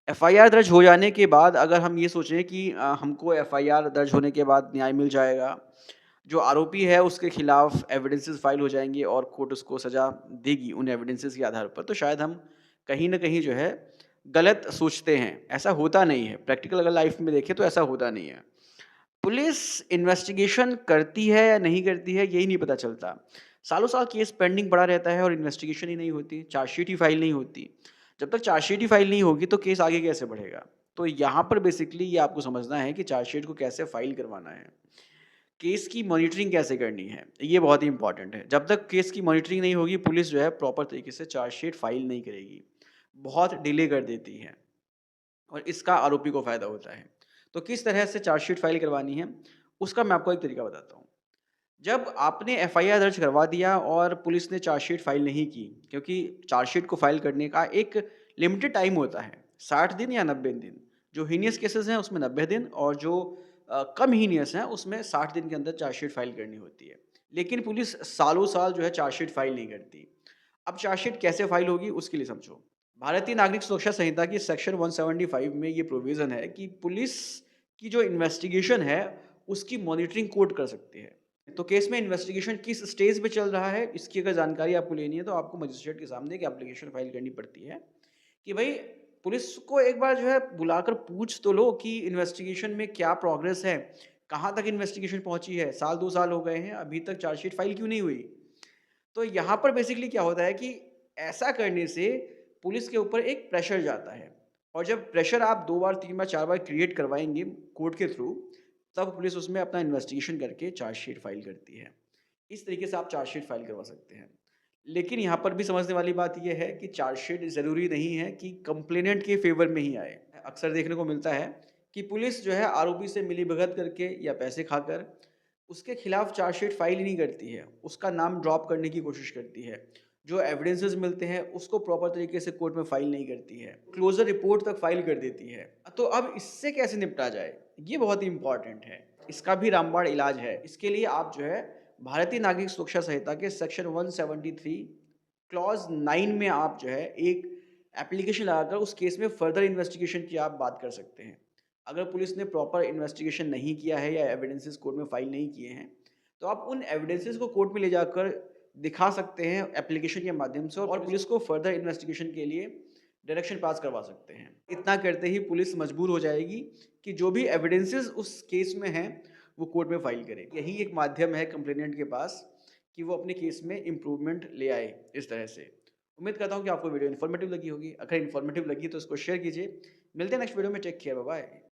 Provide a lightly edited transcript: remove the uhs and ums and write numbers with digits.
FIR दर्ज हो जाने के बाद अगर हम ये सोचें कि हमको एफआईआर दर्ज होने के बाद न्याय मिल जाएगा, जो आरोपी है उसके खिलाफ एविडेंसेस फाइल हो जाएँगे और कोर्ट उसको सज़ा देगी उन एविडेंसेस के आधार पर, तो शायद हम कहीं न कहीं जो है गलत सोचते हैं। ऐसा होता नहीं है, प्रैक्टिकल अगर लाइफ़ में देखें तो ऐसा होता नहीं है। पुलिस इन्वेस्टिगेशन करती है या नहीं करती है, यही नहीं पता चलता। सालों-साल केस पेंडिंग पड़ा रहता है और इन्वेस्टिगेशन ही नहीं होती, चार्जशीट ही फाइल नहीं होती। जब तक चार्जशीट ही फाइल नहीं होगी, तो केस आगे कैसे बढ़ेगा? तो यहाँ पर बेसिकली ये आपको समझना है कि चार्जशीट को कैसे फाइल करवाना है। केस की मॉनिटरिंग कैसे करनी है, ये बहुत ही इम्पोर्टेंट है। जब तक केस की मॉनिटरिंग नहीं होगी, पुलिस जो है प्रॉपर तरीके से चार्जशीट फाइल नहीं करेगी। बहुत डिले कर देती है। और इसका आरोपी को फ़ायदा होता है। तो किस तरह से चार्जशीट फ़ाइल करवानी है, उसका मैं आपको एक तरीका बताता हूँ। जब आपने एफआईआर दर्ज करवा दिया और पुलिस ने चार्जशीट फ़ाइल नहीं की, क्योंकि चार्जशीट को फ़ाइल करने का एक लिमिटेड टाइम होता है, 60 दिन या 90 दिन। जो हीनियस केसेज़ हैं, उसमें 90 दिन और जो कम हीनियस हैं, उसमें 60 दिन के अंदर चार्जशीट फ़ाइल करनी होती है। लेकिन पुलिस सालों-साल जो है चार्जशीट फ़ाइल नहीं करती। अब चार्जशीट कैसे फ़ाइल होगी, उसके लिए समझो। भारतीय नागरिक सुरक्षा संहिता की सेक्शन 175 में ये प्रोविज़न है कि पुलिस की जो इन्वेस्टिगेशन है, उसकी मॉनिटरिंग कोर्ट कर सकती है। तो केस में इन्वेस्टिगेशन किस स्टेज पे चल रहा है, इसकी अगर जानकारी आपको लेनी है, तो आपको मजिस्ट्रेट के सामने एक एप्लीकेशन फाइल करनी पड़ती है कि भई पुलिस को एक बार जो है बुलाकर पूछ तो लो कि इन्वेस्टिगेशन में क्या प्रोग्रेस है, कहाँ तक इन्वेस्टिगेशन पहुँची है, साल 2 साल हो गए हैं, अभी तक चार्जशीट फाइल क्यों नहीं हुई? तो यहाँ पर बेसिकली क्या होता है कि ऐसा करने से पुलिस के ऊपर एक प्रेशर जाता है और जब प्रेशर आप 2 बार, 3 बार, 4 बार क्रिएट करवाएँगे कोर्ट के थ्रू, तब पुलिस उसमें अपना इन्वेस्टिगेशन करके चार्जशीट फाइल करती है। इस तरीके से आप चार्जशीट फाइल करवा सकते हैं। लेकिन यहाँ पर भी समझने वाली बात ये है कि चार्जशीट ज़रूरी नहीं है कि कंप्लेनेंट के फ़ेवर में ही आए। अक्सर देखने को मिलता है कि पुलिस जो है आरोपी से मिलीभगत करके या पैसे खाकर उसके खिलाफ चार्जशीट फाइल ही नहीं करती है, उसका नाम ड्रॉप करने की कोशिश करती है। जो एविडेंसेस मिलते हैं उसको प्रॉपर तरीके से कोर्ट में फाइल नहीं करती है, क्लोज़र रिपोर्ट तक फाइल कर देती है। तो अब इससे कैसे निपटा जाए? ये बहुत ही इम्पोर्टेंट है। इसका भी रामबाण इलाज है। इसके लिए आप जो है भारतीय नागरिक सुरक्षा संहिता के सेक्शन 173 क्लॉज़ 9 में आप जो है एक एप्लीकेशन लगाकर उस केस में फर्दर इन्वेस्टिगेशन की आप बात कर सकते हैं। अगर पुलिस ने प्रॉपर इन्वेस्टिगेशन नहीं किया है या एविडेंसेस कोर्ट में फाइल नहीं किए हैं, तो आप उन एविडेंसेस को कोर्ट में ले जाकर दिखा सकते हैं एप्लीकेशन के माध्यम से और पुलिस को फर्दर इन्वेस्टिगेशन के लिए डायरेक्शन पास करवा सकते हैं। इतना करते ही पुलिस मजबूर हो जाएगी कि जो भी एविडेंसेस उस केस में हैं, वो कोर्ट में फाइल करे। यही एक माध्यम है कंप्लेनेंट के पास कि वो अपने केस में इम्प्रूवमेंट ले आए इस तरह से। उम्मीद करता हूँ कि आपको वीडियो इन्फॉर्मेटिव लगी होगी। अगर इन्फॉर्मेटिव लगी तो इसको शेयर कीजिए। मिलते हैं नेक्स्ट वीडियो में। Take care, bye bye.